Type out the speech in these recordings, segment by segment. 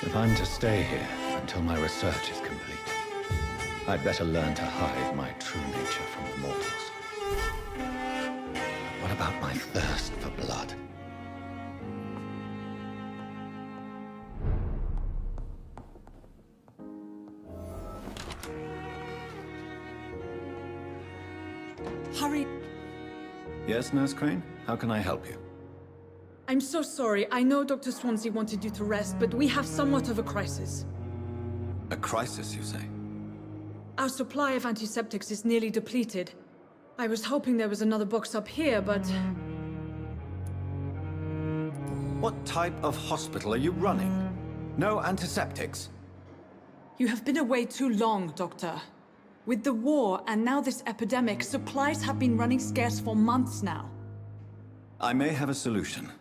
If I'm to stay here until my research is complete, I'd better learn to hide my true nature from the mortals. What about my thirst for blood? Hurry! Yes, Nurse Crane? How can I help you? I'm so sorry. I know Dr. Swansea wanted you to rest, but we have somewhat of a crisis. A crisis, you say? Our supply of antiseptics is nearly depleted. I was hoping there was another box up here, but... What type of hospital are you running? No antiseptics? You have been away too long, Doctor. With the war and now this epidemic, supplies have been running scarce for months now. I may have a solution.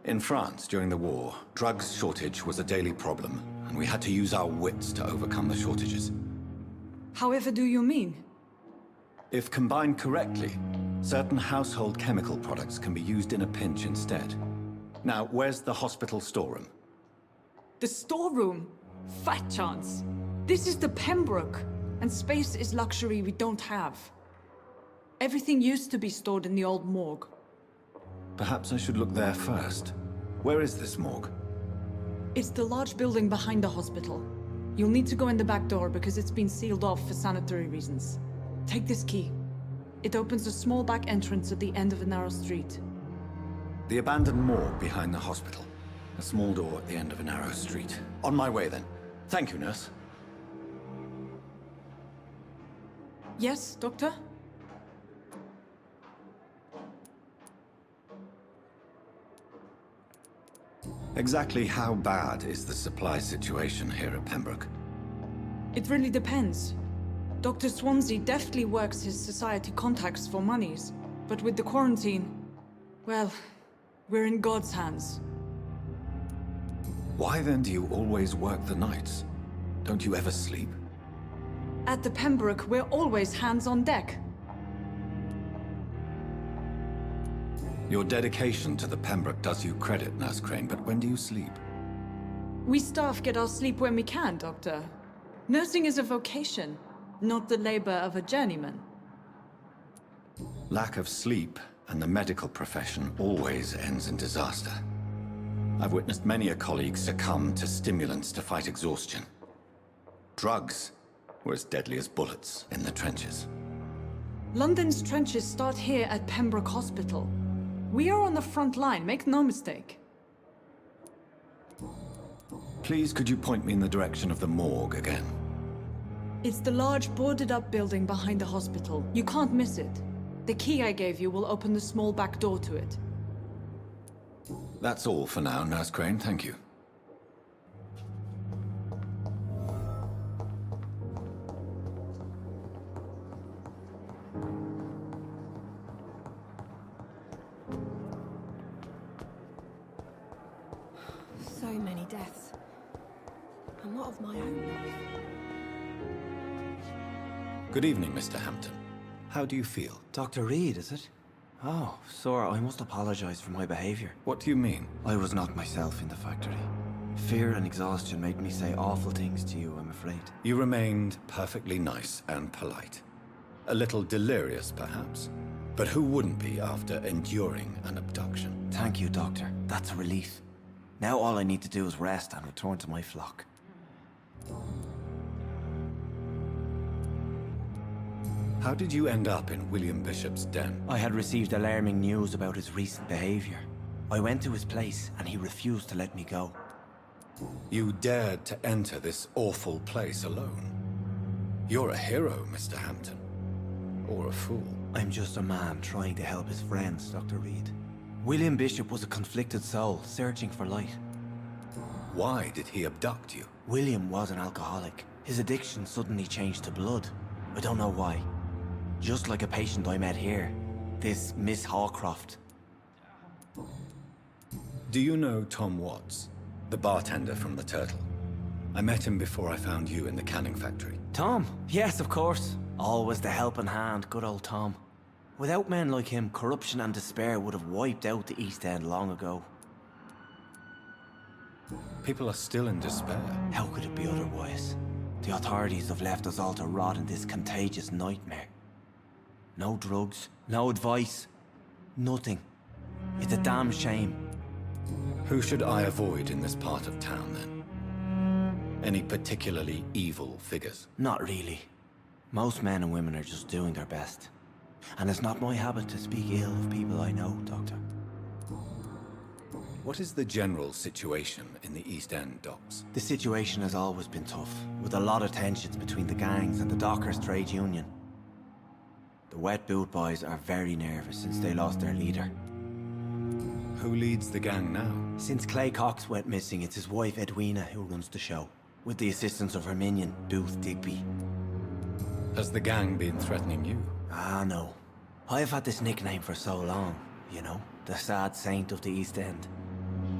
In France, during the war, drugs shortage was a daily problem, and we had to use our wits to overcome the shortages. However do you mean? If combined correctly, certain household chemical products can be used in a pinch instead. Now, where's the hospital storeroom? The storeroom? Fat chance. This is the Pembroke, and space is luxury we don't have. Everything used to be stored in the old morgue. Perhaps I should look there first. Where is this morgue? It's the large building behind the hospital. You'll need to go in the back door because it's been sealed off for sanitary reasons. Take this key. It opens a small back entrance at the end of a narrow street. The abandoned morgue behind the hospital. A small door at the end of a narrow street. On my way then. Thank you, nurse. Yes, Doctor? Exactly how bad is the supply situation here at Pembroke? It really depends. Dr. Swansea deftly works his society contacts for monies, but with the quarantine, well, we're in God's hands. Why then do you always work the nights? Don't you ever sleep? At the Pembroke, we're always hands on deck. Your dedication to the Pembroke does you credit, Nurse Crane, but when do you sleep? We staff get our sleep when we can, Doctor. Nursing is a vocation, not the labor of a journeyman. Lack of sleep and the medical profession always ends in disaster. I've witnessed many a colleague succumb to stimulants to fight exhaustion. Drugs were as deadly as bullets in the trenches. London's trenches start here at Pembroke Hospital. We are on the front line, make no mistake. Please, could you point me in the direction of the morgue again? It's the large boarded-up building behind the hospital. You can't miss it. The key I gave you will open the small back door to it. That's all for now, Nurse Crane, thank you. So many deaths. And what of my own life? Good evening, Mr. Hampton. How do you feel? Dr. Reid, is it? Oh, sir, I must apologize for my behavior. What do you mean? I was not myself in the factory. Fear and exhaustion made me say awful things to you, I'm afraid. You remained perfectly nice and polite. A little delirious, perhaps. But who wouldn't be after enduring an abduction? Thank you, Doctor. That's a relief. Now all I need to do is rest and return to my flock. How did you end up in William Bishop's den? I had received alarming news about his recent behavior. I went to his place and he refused to let me go. You dared to enter this awful place alone. You're a hero, Mr. Hampton. Or a fool. I'm just a man trying to help his friends, Dr. Reid. William Bishop was a conflicted soul, searching for light. Why did he abduct you? William was an alcoholic. His addiction suddenly changed to blood. I don't know why. Just like a patient I met here. This Miss Hawcroft. Do you know Tom Watts? The bartender from the Turtle? I met him before I found you in the canning factory. Tom? Yes, of course. Always the helping hand, good old Tom. Without men like him, corruption and despair would have wiped out the East End long ago. People are still in despair. How could it be otherwise? The authorities have left us all to rot in this contagious nightmare. No drugs, no advice, nothing. It's a damn shame. Who should I avoid in this part of town, then? Any particularly evil figures? Not really. Most men and women are just doing their best. And it's not my habit to speak ill of people I know, Doctor. What is the general situation in the East End docks? The situation has always been tough, with a lot of tensions between the gangs and the Dockers' trade union. The wet boot boys are very nervous since they lost their leader. Who leads the gang now? Since Clay Cox went missing, it's his wife Edwina who runs the show, with the assistance of her minion, Booth Digby. Has the gang been threatening you? Ah, no. I've had this nickname for so long, you know, the sad saint of the East End.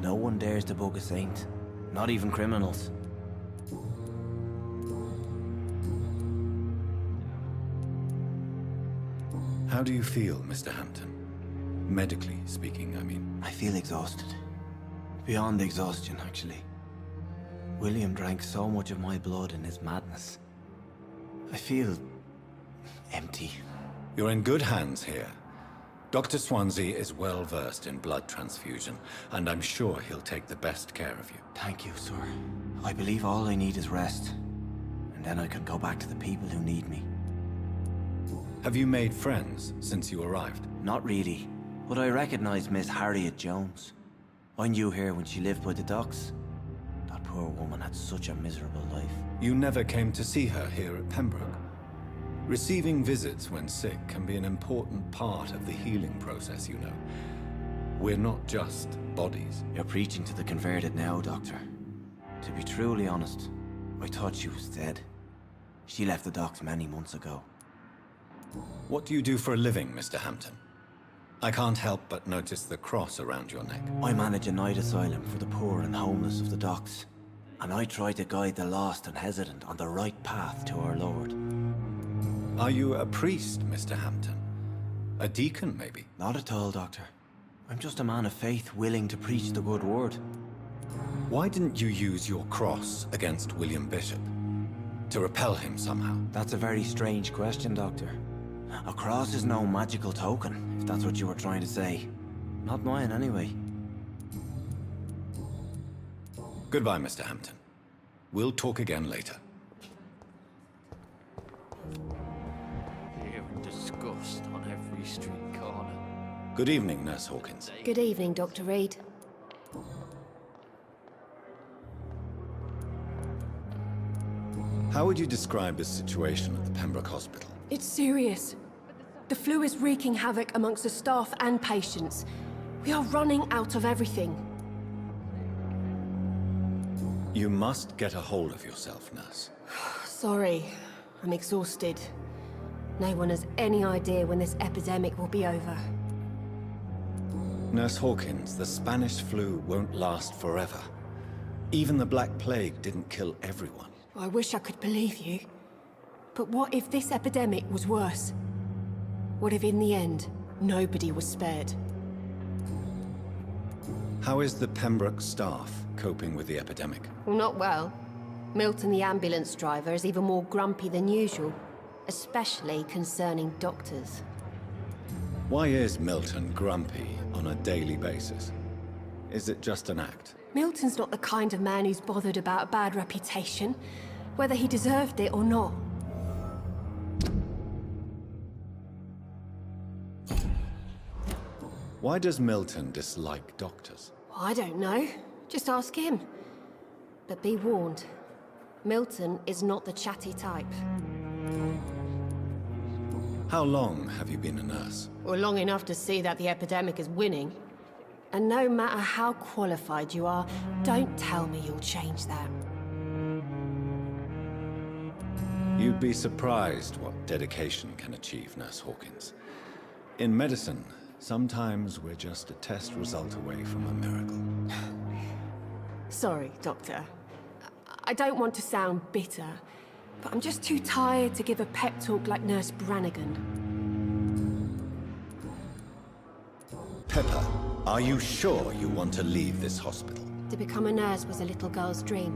No one dares to bug a saint, not even criminals. How do you feel, Mr. Hampton? Medically speaking, I mean. I feel exhausted. Beyond exhaustion, actually. William drank so much of my blood in his madness. I feel empty. You're in good hands here. Dr. Swansea is well versed in blood transfusion, and I'm sure he'll take the best care of you. Thank you, sir. I believe all I need is rest. And then I can go back to the people who need me. Have you made friends since you arrived? Not really, but I recognize Miss Harriet Jones. I knew her when she lived by the docks. That poor woman had such a miserable life. You never came to see her here at Pembroke. Receiving visits when sick can be an important part of the healing process, you know. We're not just bodies. You're preaching to the converted now, Doctor. To be truly honest, I thought she was dead. She left the docks many months ago. What do you do for a living, Mr. Hampton? I can't help but notice the cross around your neck. I manage a night asylum for the poor and homeless of the docks. And I try to guide the lost and hesitant on the right path to our Lord. Are you a priest, Mr. Hampton? A deacon, maybe? Not at all, Doctor. I'm just a man of faith willing to preach the good word. Why didn't you use your cross against William Bishop? To repel him somehow? That's a very strange question, Doctor. A cross is no magical token, if that's what you were trying to say. Not mine, anyway. Goodbye, Mr. Hampton. We'll talk again later. Fear and disgust on every street corner. Good evening, Nurse Hawkins. Good evening, Dr. Reid. How would you describe the situation at the Pembroke Hospital? It's serious. The flu is wreaking havoc amongst the staff and patients. We are running out of everything. You must get a hold of yourself, Nurse. Sorry, I'm exhausted. No one has any idea when this epidemic will be over. Nurse Hawkins, the Spanish flu won't last forever. Even the Black Plague didn't kill everyone. I wish I could believe you. But what if this epidemic was worse? What if in the end, nobody was spared? How is the Pembroke staff coping with the epidemic? Well, not well. Milton, the ambulance driver, is even more grumpy than usual, especially concerning doctors. Why is Milton grumpy on a daily basis? Is it just an act? Milton's not the kind of man who's bothered about a bad reputation, whether he deserved it or not. Why does Milton dislike doctors? I don't know. Just ask him. But be warned, Milton is not the chatty type. How long have you been a nurse? Or long enough to see that the epidemic is winning. And no matter how qualified you are, don't tell me you'll change that. You'd be surprised what dedication can achieve, Nurse Hawkins. In medicine, sometimes we're just a test result away from a miracle. Sorry, Doctor. I don't want to sound bitter, but I'm just too tired to give a pep talk like Nurse Brannigan. Pepper, are you sure you want to leave this hospital? To become a nurse was a little girl's dream.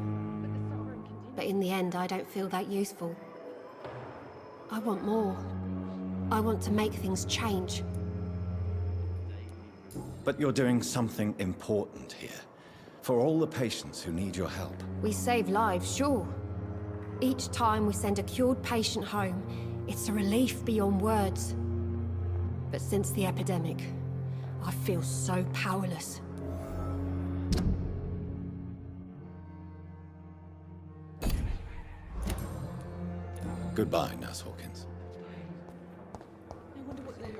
But in the end, I don't feel that useful. I want more. I want to make things change. But you're doing something important here. For all the patients who need your help. We save lives, sure. Each time we send a cured patient home, it's a relief beyond words. But since the epidemic, I feel so powerless. Goodbye, Nurse Hawkins. I wonder what they're like.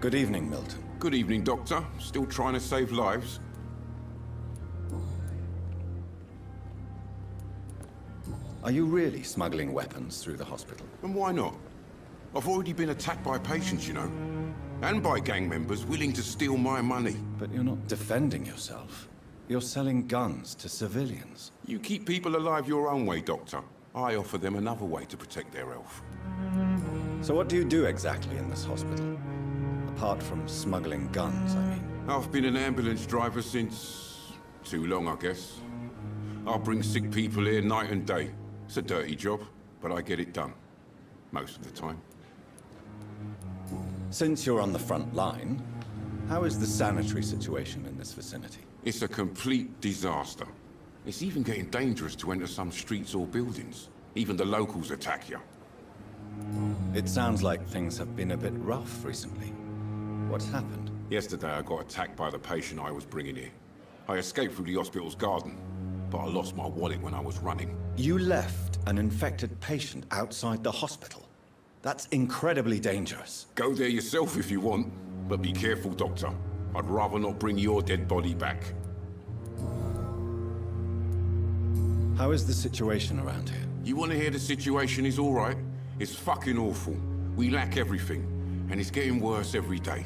Good evening, Milton. Good evening, Doctor. Still trying to save lives? Are you really smuggling weapons through the hospital? And why not? I've already been attacked by patients, you know. And by gang members willing to steal my money. But you're not defending yourself. You're selling guns to civilians. You keep people alive your own way, Doctor. I offer them another way to protect their health. So what do you do exactly in this hospital? Apart from smuggling guns, I mean. I've been an ambulance driver since... too long, I guess. I'll bring sick people here night and day. It's a dirty job, but I get it done. Most of the time. Since you're on the front line, how is the sanitary situation in this vicinity? It's a complete disaster. It's even getting dangerous to enter some streets or buildings. Even the locals attack you. It sounds like things have been a bit rough recently. What's happened? Yesterday I got attacked by the patient I was bringing here. I escaped through the hospital's garden, but I lost my wallet when I was running. You left an infected patient outside the hospital? That's incredibly dangerous. Go there yourself if you want, but be careful, Doctor. I'd rather not bring your dead body back. How is the situation around here? You want to hear the situation is all right? It's fucking awful. We lack everything, and it's getting worse every day.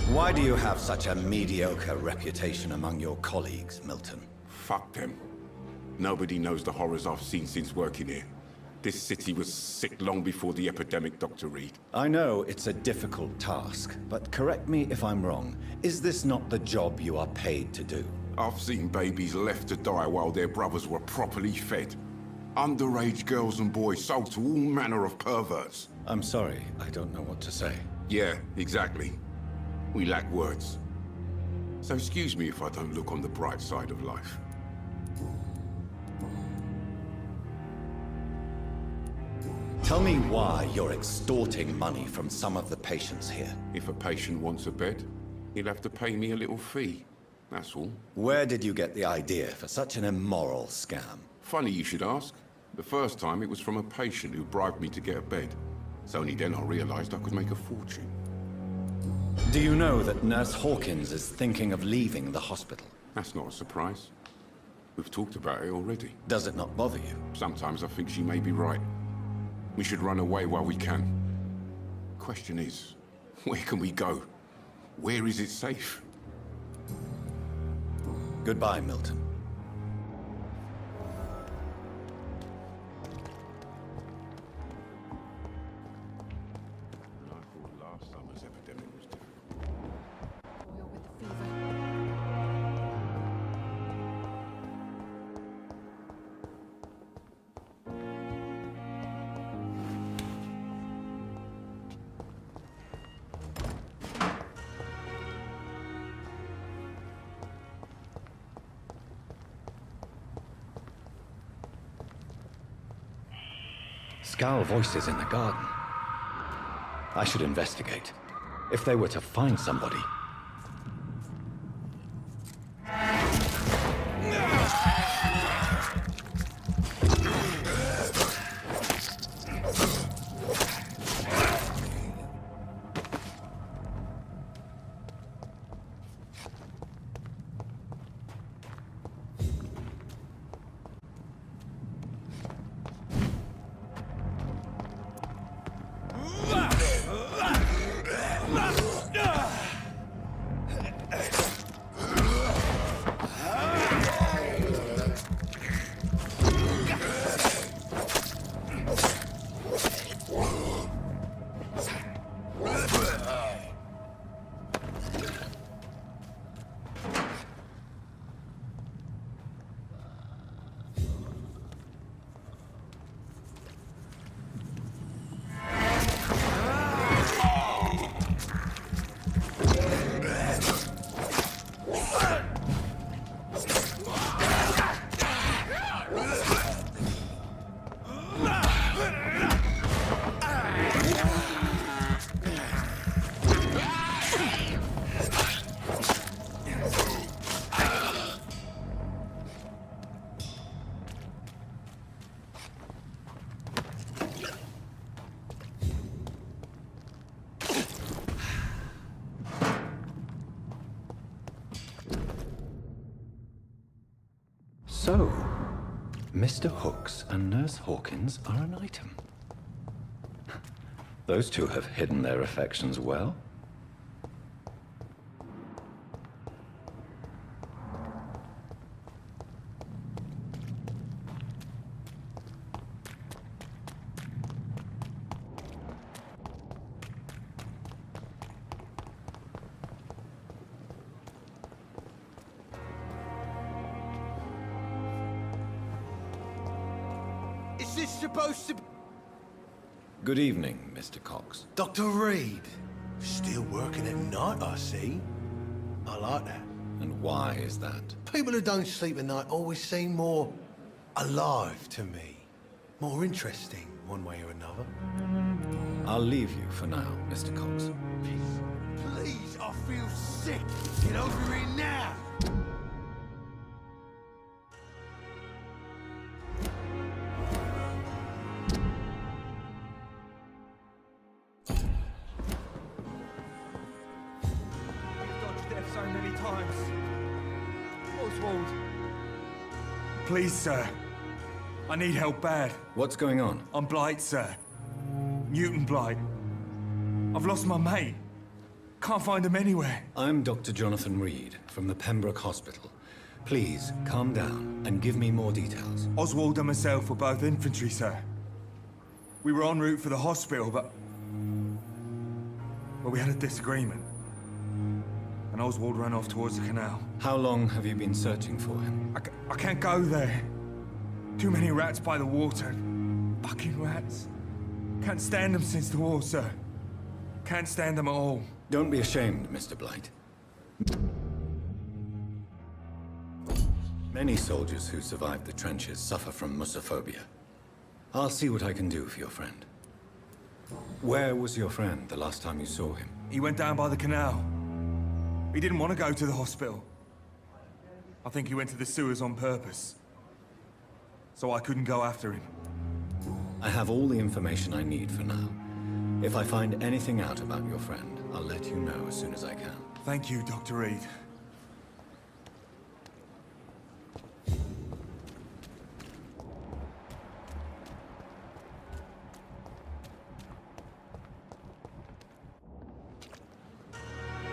Why do you have such a mediocre reputation among your colleagues, Milton? Fuck them. Nobody knows the horrors I've seen since working here. This city was sick long before the epidemic, Dr. Reid. I know it's a difficult task, but correct me if I'm wrong. Is this not the job you are paid to do? I've seen babies left to die while their brothers were properly fed. Underage girls and boys sold to all manner of perverts. I'm sorry, I don't know what to say. Yeah, exactly. We lack words. So excuse me if I don't look on the bright side of life. Tell me why you're extorting money from some of the patients here. If a patient wants a bed, he'll have to pay me a little fee. That's all. Where did you get the idea for such an immoral scam? Funny you should ask. The first time it was from a patient who bribed me to get a bed. It's only then I realized I could make a fortune. Do you know that Nurse Hawkins is thinking of leaving the hospital? That's not a surprise. We've talked about it already. Does it not bother you? Sometimes I think she may be right. We should run away while we can. Question is, where can we go? Where is it safe? Goodbye, Milton. I thought last summer's epidemic was difficult. Oil with the fever. Scowl voices in the garden. I should investigate. If they were to find somebody. So, Mr. Hooks and Nurse Hawkins are an item. Those two have hidden their affections well. Is this supposed to be... Good evening, Mr. Cox. Dr. Reid? Still working at night, I see. I like that. And why is that? People who don't sleep at night always seem more alive to me. More interesting, one way or another. I'll leave you for now, Mr. Cox. Please, I feel sick. Get over here now. So many times. Oswald. Please, sir. I need help bad. What's going on? I'm Blight, sir. Newton Blight. I've lost my mate. Can't find him anywhere. I'm Dr. Jonathan Reid from the Pembroke Hospital. Please, calm down and give me more details. Oswald and myself were both infantry, sir. We were en route for the hospital, but we had a disagreement. And Oswald ran off towards the canal. How long have you been searching for him? I can't go there. Too many rats by the water. Fucking rats. Can't stand them since the war, sir. Can't stand them at all. Don't be ashamed, Mr. Blight. Many soldiers who survived the trenches suffer from musophobia. I'll see what I can do for your friend. Where was your friend the last time you saw him? He went down by the canal. He didn't want to go to the hospital. I think he went to the sewers on purpose. So I couldn't go after him. I have all the information I need for now. If I find anything out about your friend, I'll let you know as soon as I can. Thank you, Dr. Reid.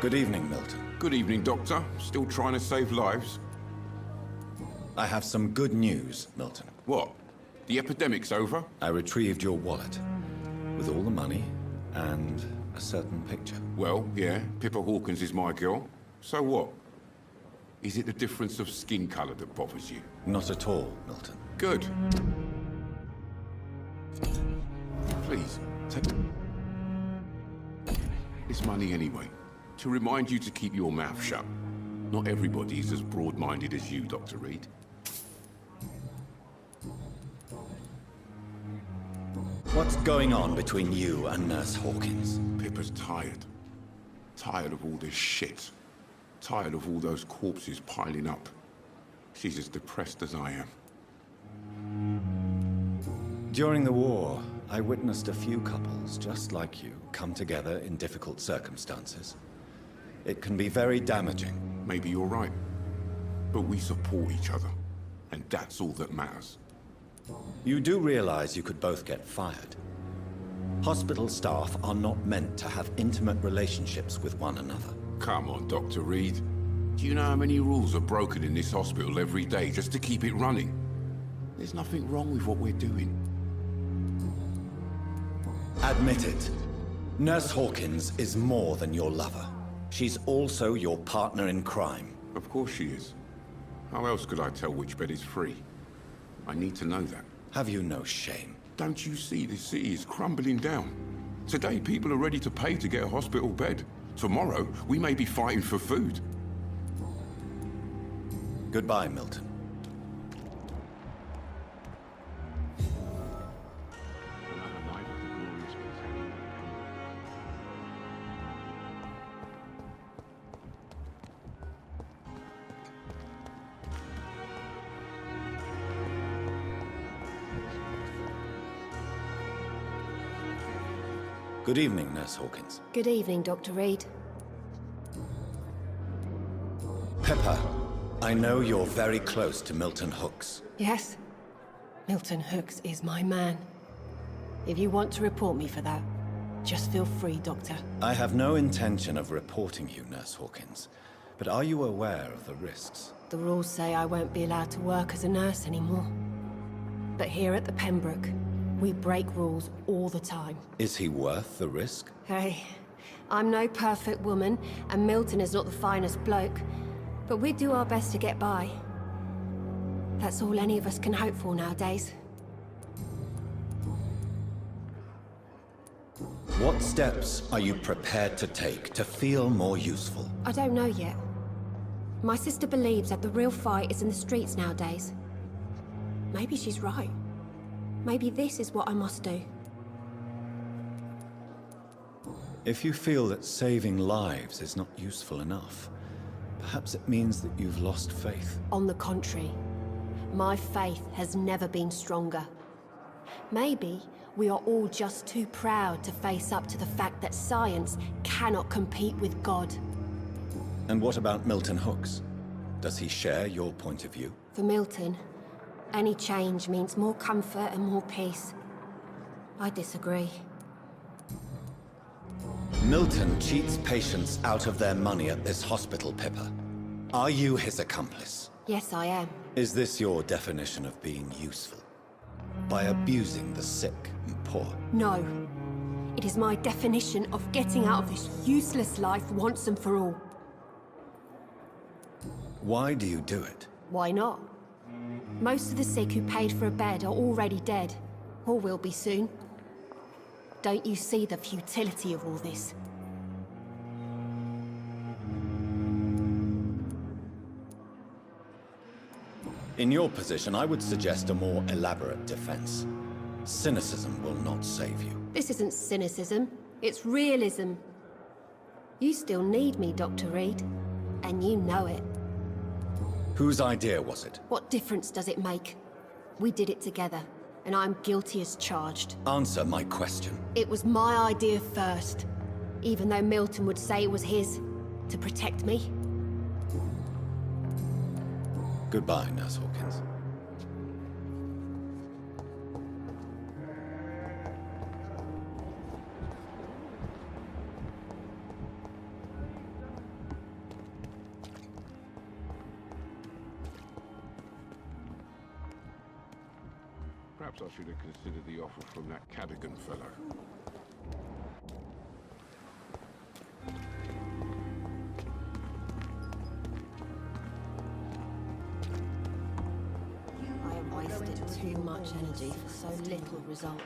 Good evening, Milton. Good evening, Doctor. Still trying to save lives? I have some good news, Milton. What? The epidemic's over? I retrieved your wallet, with all the money and a certain picture. Well, yeah, Pippa Hawkins is my girl. So what? Is it the difference of skin colour that bothers you? Not at all, Milton. Good. Please, take this money anyway. To remind you to keep your mouth shut. Not everybody is as broad-minded as you, Dr. Reid. What's going on between you and Nurse Hawkins? Pippa's tired. Tired of all this shit. Tired of all those corpses piling up. She's as depressed as I am. During the war, I witnessed a few couples just like you come together in difficult circumstances. It can be very damaging. Maybe you're right. But we support each other. And that's all that matters. You do realize you could both get fired. Hospital staff are not meant to have intimate relationships with one another. Come on, Dr. Reid. Do you know how many rules are broken in this hospital every day just to keep it running? There's nothing wrong with what we're doing. Admit it. Nurse Hawkins is more than your lover. She's also your partner in crime. Of course she is. How else could I tell which bed is free? I need to know that. Have you no shame? Don't you see this city is crumbling down? Today, people are ready to pay to get a hospital bed. Tomorrow, we may be fighting for food. Goodbye, Milton. Good evening, Nurse Hawkins. Good evening, Dr. Reid. Pepper, I know you're very close to Milton Hooks. Yes? Milton Hooks is my man. If you want to report me for that, just feel free, Doctor. I have no intention of reporting you, Nurse Hawkins. But are you aware of the risks? The rules say I won't be allowed to work as a nurse anymore. But here at the Pembroke, we break rules all the time. Is he worth the risk? Hey, I'm no perfect woman, and Milton is not the finest bloke. But we do our best to get by. That's all any of us can hope for nowadays. What steps are you prepared to take to feel more useful? I don't know yet. My sister believes that the real fight is in the streets nowadays. Maybe she's right. Maybe this is what I must do. If you feel that saving lives is not useful enough, perhaps it means that you've lost faith. On the contrary, my faith has never been stronger. Maybe we are all just too proud to face up to the fact that science cannot compete with God. And what about Milton Hooks? Does he share your point of view? For Milton, any change means more comfort and more peace. I disagree. Milton cheats patients out of their money at this hospital, Pippa. Are you his accomplice? Yes, I am. Is this your definition of being useful? By abusing the sick and poor? No. It is my definition of getting out of this useless life once and for all. Why do you do it? Why not? Most of the sick who paid for a bed are already dead, or will be soon. Don't you see the futility of all this? In your position, I would suggest a more elaborate defense. Cynicism will not save you. This isn't cynicism, it's realism. You still need me, Dr. Reid, and you know it. Whose idea was it? What difference does it make? We did it together, and I'm guilty as charged. Answer my question. It was my idea first, even though Milton would say it was his, to protect me. Goodbye, Nurse Hawkins. Perhaps I should have considered the offer from that Cadogan fellow. I have wasted too much energy for so little result.